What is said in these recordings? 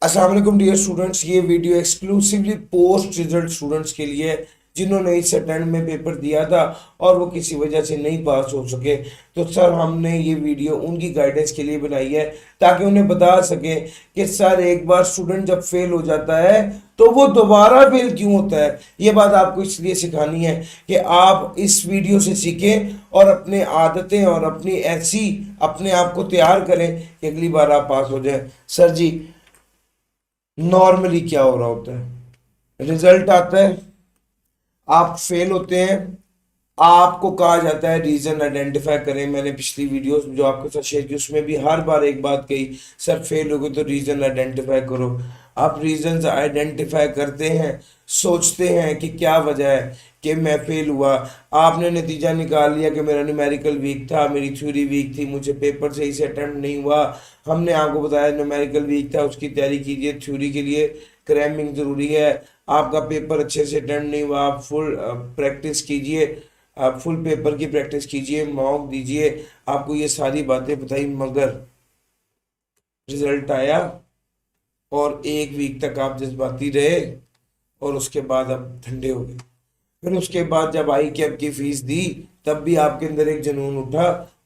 अस्सलाम वालेकुम dear students, ये video exclusively post result students के लिए है जिन्होंने इस अटेम्प्ट में पेपर दिया था और वो किसी वजह से नहीं पास हो सके। तो सर हमने ये वीडियो उनकी गाइडेंस के लिए बनाई है ताकि उन्हें बता सके कि सर एक बार स्टूडेंट जब फेल हो जाता है तो वो दोबारा फेल क्यों होता है। ये बात आपको इसलिए सिखानी है कि आप इस वीडियो से सीखें और अपने आदतें और अपनी ऐसी अपने आप को तैयार करें कि अगली बार आप पास हो जाए। सर जी, नॉर्मली क्या हो रहा होता है, रिजल्ट आता है, आप फेल होते हैं, आपको कहा जाता है रीजन आइडेंटिफाई करें। मैंने पिछली वीडियोस जो आपके साथ शेयर की उसमें भी हर बार एक बात कही, सर फेल हो गए तो रीजन आइडेंटिफाई करो। आप रीजंस आइडेंटिफाई करते हैं, सोचते हैं कि क्या वजह है कि मैं फेल हुआ। आपने नतीजा निकाल लिया कि मेरा न्यूमेरिकल वीक था, मेरी थ्योरी वीक थी, मुझे पेपर सही से अटेम्प्ट नहीं हुआ। हमने आपको बताया न्यूमेरिकल वीक था, उसकी तैयारी कीजिए, थ्योरी के लिए क्रैमिंग जरूरी है। आपका पेपर अच्छे से अटेम्प्ट नहीं हुआ, आप फुल प्रैक्टिस कीजिए, आप फुल पेपर की प्रैक्टिस कीजिए, मॉक दीजिए। आपको ये सारी बातें बताई, मगर रिजल्ट आया और एक वीक तक आप जज्बाती रहे और उसके बाद आप ठंडे हो गए। फिर उसके बाद जब आई कैब की फीस दी तब भी आपके अंदर एक जुनून उठा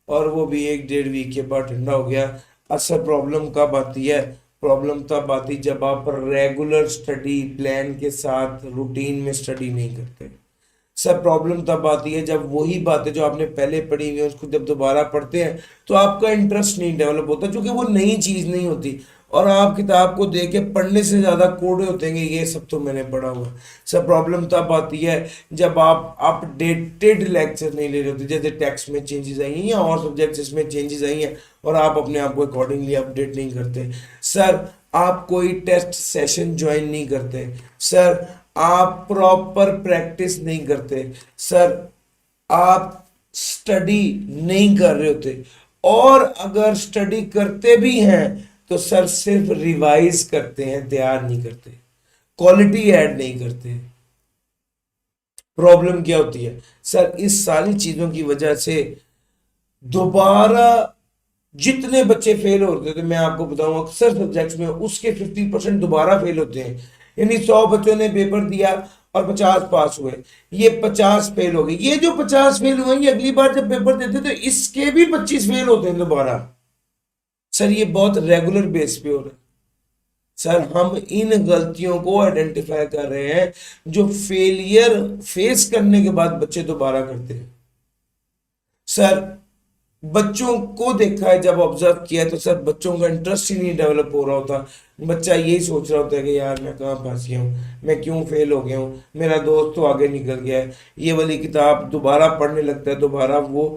और वो भी एक डेढ़ वीक के बाद ठंडा हो गया। असल प्रॉब्लम कब आती है? प्रॉब्लम तब आती जब आप रेगुलर स्टडी प्लान के साथ रूटीन में स्टडी नहीं करते। सब प्रॉब्लम तब आती है जब वही बातें जो आपने पहले पढ़ी हुई है उसको जब दोबारा पढ़ते हैं तो आपका इंटरेस्ट नहीं डेवलप होता, क्योंकि वो नई चीज़ नहीं होती और आप किताब को देख के पढ़ने से ज़्यादा कोड़े होते हैं कि ये सब तो मैंने पढ़ा हुआ। सब प्रॉब्लम तब आती है जब आप अपडेटेड लेक्चर नहीं ले रहे होते, जैसे टेक्स्ट में चेंजेस आई हैं या और सब्जेक्ट्स इसमें चेंजेस आई हैं और आप अपने आप को अकॉर्डिंगली अपडेट नहीं करते। सर आप कोई टेस्ट सेशन ज्वाइन नहीं करते। सर आप प्रॉपर प्रैक्टिस नहीं करते। सर आप स्टडी नहीं कर रहे होते, और अगर स्टडी करते भी हैं तो सर सिर्फ रिवाइज करते हैं, तैयार नहीं करते, क्वालिटी ऐड नहीं करते। प्रॉब्लम क्या होती है सर? इस सारी चीजों की वजह से दोबारा जितने बच्चे फेल होते थे, मैं आपको बताऊं अक्सर सब्जेक्ट्स में उसके 50% दोबारा फेल होते हैं। यानी 100 बच्चों ने पेपर दिया और 50 पास हुए, ये 50 फेल हो गए। ये जो 50 फेल हुए ये अगली बार जब पेपर देते तो इसके भी 25 फेल होते हैं दोबारा। सर ये बहुत रेगुलर बेस पे हो रहा है। सर हम इन गलतियों को आइडेंटिफाई कर रहे हैं जो फेलियर फेस करने के बाद बच्चे दोबारा करते हैं। सर बच्चों को देखा है, जब ऑब्जर्व किया तो सर बच्चों का इंटरेस्ट ही नहीं डेवलप हो रहा होता। बच्चा यही सोच रहा होता है कि यार मैं कहाँ फंस गया हूँ, मैं क्यों फेल हो गया हूँ, मेरा दोस्त तो आगे निकल गया है। ये वाली किताब दोबारा पढ़ने लगता है, दोबारा वो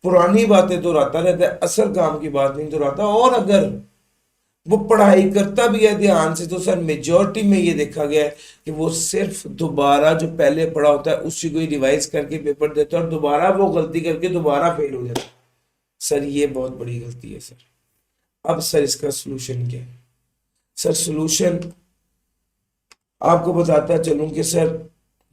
पुरानी बातें दोहराता रहता है, असल काम की बात नहीं दोहराता। और अगर वो पढ़ाई करता भी है ध्यान से तो सर मेजोरिटी में ये देखा गया है कि वो सिर्फ दोबारा जो पहले पढ़ा होता है उसी को ही रिवाइज करके पेपर देता है और दोबारा वो गलती करके दोबारा फेल हो जाता है। सर ये बहुत बड़ी गलती है सर। अब सर इसका सोल्यूशन क्या है? सर सोल्यूशन आपको बताता चलूं कि सर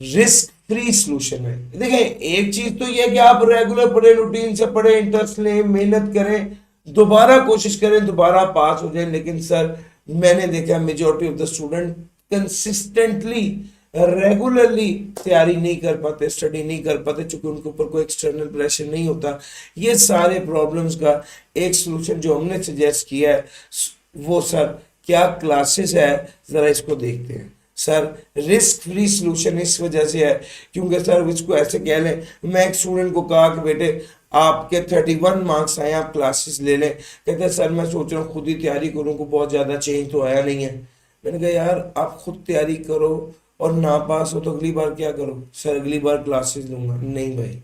रिस्क फ्री सोल्यूशन है। देखें, एक चीज तो ये है कि आप रेगुलर पढ़े, रूटीन से पढ़े, इंटरेस्ट लें, मेहनत करें, दोबारा कोशिश करें, दोबारा पास हो जाए। लेकिन सर मैंने देखा majority of the student consistently regularly तैयारी नहीं कर पाते, स्टडी नहीं कर पाते, चूंकि उनके ऊपर कोई एक्सटर्नल प्रेशर नहीं होता। ये सारे प्रॉब्लम्स का एक सोल्यूशन जो हमने सजेस्ट किया है वो सर क्या क्लासेस है, जरा इसको देखते हैं। सर रिस्क फ्री सोल्यूशन इस वजह से है क्योंकि सर इसको ऐसे कह लें, मैं एक स्टूडेंट को कहा कि बेटे आपके 31 मार्क्स आए, आप क्लासेस ले लें। कहते हैं सर मैं सोच रहा हूँ खुद ही तैयारी करूँ, को बहुत ज़्यादा चेंज तो आया नहीं है। मैंने कहा यार आप खुद तैयारी करो और ना पास हो तो अगली बार क्या करो? सर अगली बार क्लासेस लूंगा। नहीं भाई,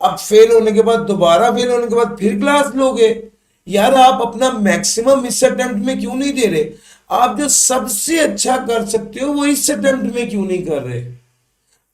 अब फेल होने के बाद दोबारा फेल होने के बाद फिर क्लास लोगे? यार आप अपना मैक्सिमम इस अटेम्प्ट में क्यों नहीं दे रहे? आप जो सबसे अच्छा कर सकते हो वो इस अटेम्प्ट में क्यों नहीं कर रहे?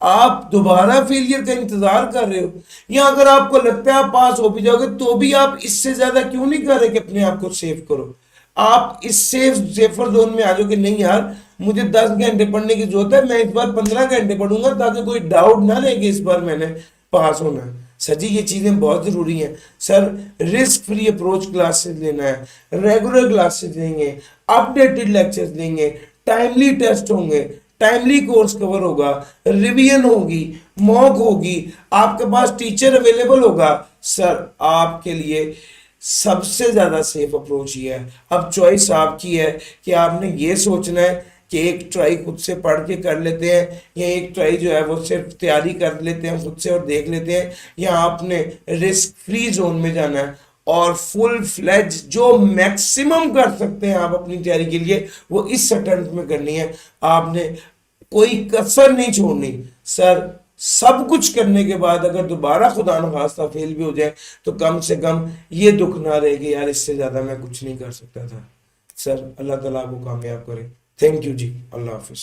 आप दोबारा फेलियर का इंतजार कर रहे हो, या अगर आपको लगता है आप पास हो भी जाओगे तो भी आप इससे ज्यादा क्यों नहीं कर रहे कि अपने आप को सेव करो? आप इस सेफर जोन में आ जाओ कि नहीं यार मुझे 10 घंटे पढ़ने की जरूरत है, मैं इस बार 15 घंटे पढ़ूंगा ताकि कोई डाउट ना रहे कि इस बार मैंने पास होना है। सर जी ये चीज़ें बहुत ज़रूरी हैं। Sir risk free approach classes लेना है, रेगुलर क्लासेस लेंगे, अपडेटेड लेक्चर्स देंगे, टाइमली टेस्ट होंगे, टाइमली कोर्स कवर होगा, रिवीजन होगी, मॉक होगी, आपके पास टीचर अवेलेबल होगा। सर आपके लिए सबसे ज्यादा सेफ अप्रोच ये है। अब चॉइस आपकी है कि आपने ये सोचना है कि एक ट्राई खुद से पढ़ के कर लेते हैं, या एक ट्राई जो है वो सिर्फ तैयारी कर लेते हैं खुद से और देख लेते हैं, या आपने रिस्क फ्री जोन में जाना है और फुल फ्लेज जो मैक्सिमम कर सकते हैं आप अपनी तैयारी के लिए वो इस अटेम्प्ट में करनी है। आपने कोई कसर नहीं छोड़नी। सर सब कुछ करने के बाद अगर दोबारा खुदा न खास्ता फेल भी हो जाए तो कम से कम ये दुख ना रहे कि यार इससे ज्यादा मैं कुछ नहीं कर सकता था। सर अल्लाह ताला आपको कामयाब करे। Thank you ji, Allah Hafiz.